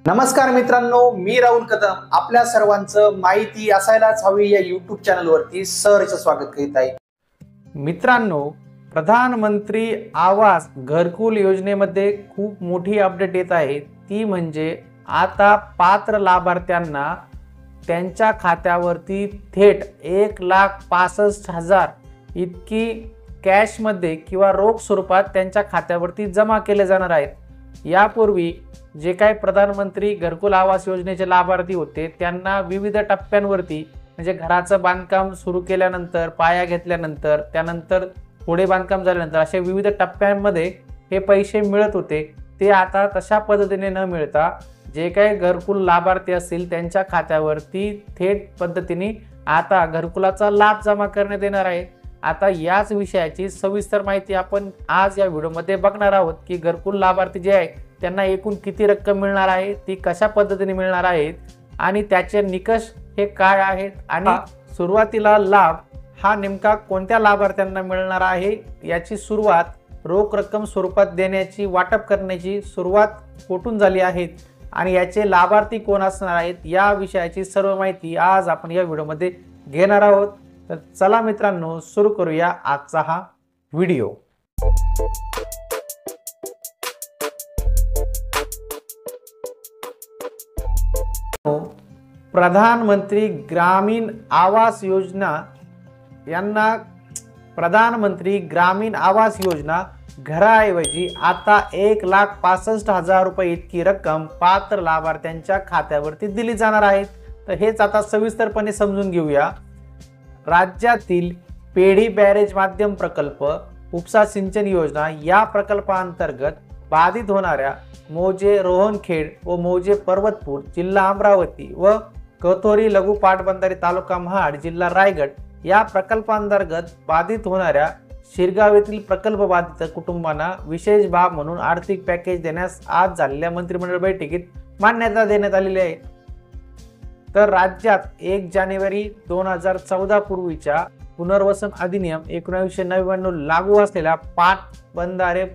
नमस्कार मित्रांनो, मी राहुल कदम आपल्या सर्वांचं माहिती असायलाच हवी या यूट्यूब चॅनलवरती सहर्ष स्वागत करीत आहे। मित्रांनो, प्रधानमंत्री आवास घरकुल योजनेमध्ये खूप मोठी अपडेट येत आहे। ती म्हणजे आता पात्र लाभार्थ्यांना त्यांच्या खात्यावरती थेट 1,65,000 इतकी कॅशमध्ये किंवा रोख स्वरूपात त्यांच्या खात्यावरती जमा केले जाणार आहेत। यापूर्वी जे काही प्रधानमंत्री घरकुल आवास योजनेचे लाभार्थी होते त्यांना विविध टप्प्यांवरती म्हणजे घराचं बांधकाम सुरू केल्यानंतर, पाया घेतल्यानंतर, त्यानंतर पुढे बांधकाम झाल्यानंतर अशा विविध टप्प्यांमध्ये हे पैसे मिळत होते। ते आता तशा पद्धतीने न मिळता जे काही घरकुल लाभार्थी असतील त्यांच्या खात्यावरती थेट पद्धतीने आता घरकुलाचा लाभ जमा करण्यात येणार आहे। आता याच विषयाची सविस्तर माहिती आपण आज या व्हिडिओमध्ये बघणार आहोत की घरकुल लाभार्थी जे आहे त्यांना एकूण किती रक्कम मिळणार आहे, ती कशा पद्धतीने मिळणार आहेत आणि त्याचे निकष हे काय आहेत आणि सुरुवातीला लाभ हा नेमका कोणत्या लाभार्थ्यांना मिळणार आहे, याची सुरुवात रोख रक्कम स्वरूपात देण्याची वाटप करण्याची सुरुवात कुठून झाली आहे आणि याचे लाभार्थी कोण असणार आहेत, या विषयाची सर्व माहिती आज आपण या व्हिडिओमध्ये घेणार आहोत। तर चला मित्रांनो, सुरू करूया आजचा हा व्हिडिओ। प्रधानमंत्री ग्रामीण आवास योजना यांना प्रधानमंत्री ग्रामीण आवास योजना घराऐवजी आता 1,65,000 रुपये इतकी रक्कम पात्र लाभार्थ्यांच्या खात्यावरती दिली जाणार आहे। तर हेच आता सविस्तरपणे समजून घेऊया। राज्यातील पेढी बॅरेज माध्यम प्रकल्प, उपसा सिंचन योजना या प्रकल्पांतर्गत बाधित होणाऱ्या मौजे रोहनखेड व मौजे पर्वतपूर जिल्हा अमरावती व कथोरी लघु पाटबंधारे तालुका महाड जिल्हा रायगड या प्रकल्पांतर्गत बाधित होणाऱ्या शिरगाव येथील प्रकल्प बाधित कुटुंबांना विशेष बाब म्हणून आर्थिक पॅकेज देण्यास आज झालेल्या मंत्रिमंडळ बैठकीत मान्यता देण्यात आलेली आहे। तर राज्यात 1 जानेवारी 2014 पूर्वीच्या पुनर्वसन अधिनियम 1999 लागू असलेल्या पाटबंधारे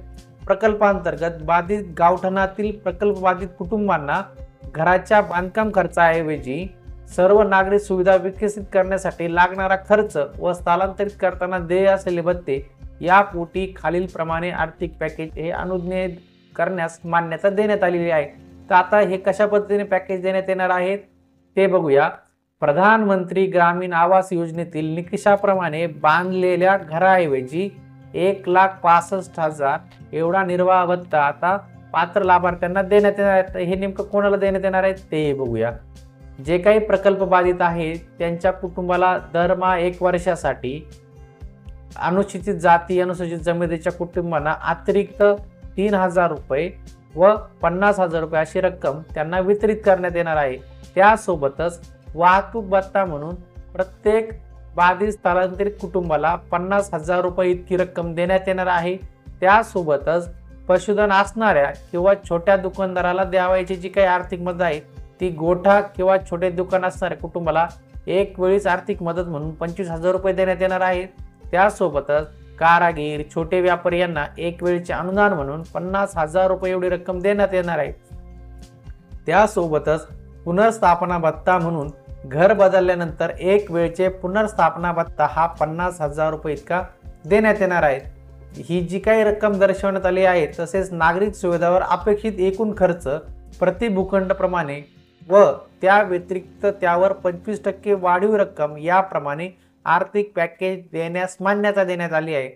प्रकल्पांतर्गत बाधित गावठाणातील प्रकल्प बाधित कुटुंबांना घराच्या बांधकाम खर्चाऐवजी सर्व नागरिक सुविधा विकसित करण्यासाठी लागणारा खर्च व स्थलांतरित करताना देय असलेले भत्ते या पोटी खालील प्रमाणे आर्थिक पॅकेज हे अनुज्ञेय करण्यास मान्यता देण्यात आलेली आहे। तर आता हे कशा पद्धतीने पॅकेज देण्यात येणार आहेत ते बघूया। प्रधानमंत्री ग्रामीण आवास योजनेतील निकषाप्रमाणे बांधलेल्या घराऐवजी 1,65,000 एवढा निर्वाह भत्ता आता पात्र लाभार्थ्यांना देण्यात येणार आहे। हे नेमकं कोणाला देण्यात येणार आहे ते बघूया। जे काही प्रकल्प बाधित आहेत त्यांच्या कुटुंबाला दरमहा 1 वर्षासाठी अनुसूचित जाती अनुसूचित जमातीच्या कुटुंबांना अतिरिक्त 3,000 रुपये व 50,000 रुपये अशी रक्कम त्यांना वितरित करण्यात येणार आहे। त्यासोबतच वाहतूक भत्ता म्हणून प्रत्येक बाधित स्थलांतरित कुटुंबाला 50,000 रुपये इतकी रक्कम देण्यात येणार आहे। त्यासोबतच पशुधन असणाऱ्या किंवा छोट्या दुकानदाराला द्यावायची जी काही आर्थिक मदत आहे ती गोठा किंवा छोटे दुकान असणाऱ्या कुटुंबाला एक वेळीच आर्थिक मदत म्हणून 25,000 रुपये देण्यात येणार आहेत। त्यासोबतच कारागीर, छोटे व्यापारी यांना एक वेळचे अनुदान म्हणून 50,000 रुपये एवढी रक्कम देण्यात येणार आहे। त्यासोबतच पुनर्स्थापना भत्ता म्हणून घर बदलल्यानंतर एक वेळचे पुनर्स्थापना भत्ता हा 50,000 रुपये इतका देण्यात येणार आहे। ही जी काही रक्कम दर्शवण्यात आली आहे तसेच नागरिक सुविधावर अपेक्षित एकूण खर्च प्रति भूखंडप्रमाणे व त्या व्यतिरिक्त त्यावर 25% वाढीव रक्कम याप्रमाणे आर्थिक पॅकेज देण्यास मान्यता देण्यात आली आहे।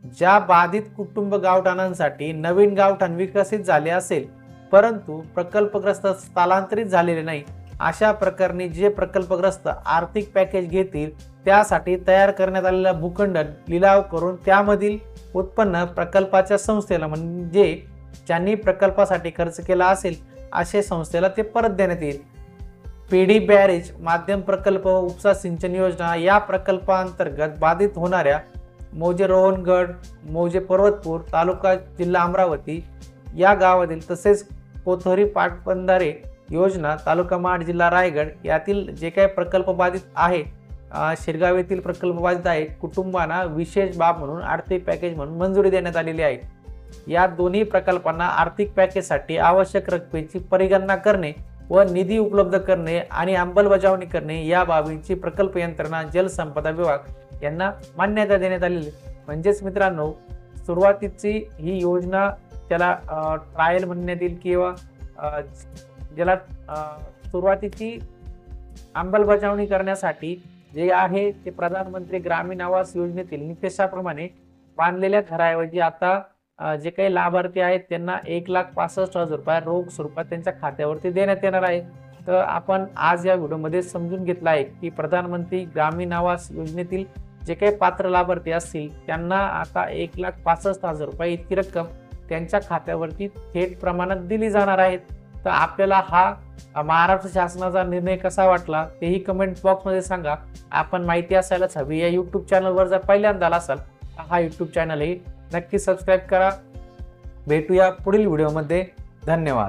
ज्या बाधित कुटुंब गावठाणांसाठी नवीन गावठाण विकसित झाले असेल परंतु प्रकल्पग्रस्त स्थलांतरित झालेले नाही, अशा प्रकरणी जे प्रकल्पग्रस्त आर्थिक पॅकेज घेतील त्यासाठी तयार करण्यात आलेला भूखंड लिलाव करून त्यामधील उत्पन्न प्रकल्पाच्या संस्थेला म्हणजे ज्यांनी प्रकल्पासाठी खर्च केला असेल अशा संस्थेला ते परत देण्यात येईल। पेढी बॅरेज माध्यम प्रकल्प व उपसा सिंचन योजना या प्रकल्पांतर्गत बाधित होणाऱ्या मौजे रोहनगड, मौजे पर्वतपूर तालुका जिल्हा अमरावती या गावातील तसेच कोथोरी पाटबंधारे योजना तालुका महाड जिल्हा रायगड यातील जे काही प्रकल्प बाधित आहे शिरगाव येथील प्रकल्प बाधित आहे कुटुंबांना विशेष बाब म्हणून आर्थिक पॅकेज म्हणून मंजुरी देण्यात आलेली आहे। या दोन्ही प्रकल्पांना आर्थिक पॅकेजसाठी आवश्यक रकमेची परिगणना करणे व निधी उपलब्ध करणे आणि अंमलबजावणी करणे या बाबींची प्रकल्प यंत्रणा जलसंपदा विभाग यांना मान्यता देण्यात आलेली. म्हणजेच मित्रांनो, सुरुवातीची ही योजना त्याला ट्रायल म्हणण्यात येईल किंवा ज्याला सुरुवातीची अंमलबजावणी करण्यासाठी जे आहे ते प्रधानमंत्री ग्रामीण आवास योजनेतील निकषाप्रमाणे बांधलेल्या घराऐवजी आता जे काही लाभार्थी आहेत त्यांना 1,65,000 रुपये रोख स्वरूपात त्यांच्या खात्यावरती देण्यात येणार आहे. तर आपण आज या व्हिडिओमध्ये समजून घेतलं आहे की प्रधानमंत्री ग्रामीण आवास योजनेतील जे काही पात्र लाभार्थी असतील त्यांना आता 1,65,000 रुपये इतकी रक्कम त्यांच्या खात्यावरती थेट प्रमाणात दिली जाणार आहे. तर आपल्याला हा महाराष्ट्र शासनाचा निर्णय कसा वाटला तेही कमेंट बॉक्समध्ये सांगा. आपण माहिती असायलाच हवी या यूट्यूब चॅनलवर जर पहिल्यांदा असाल हा यूट्यूब चॅनल हे नक्की सबस्क्राईब करा. भेटूया पुढील व्हिडिओमध्ये. धन्यवाद.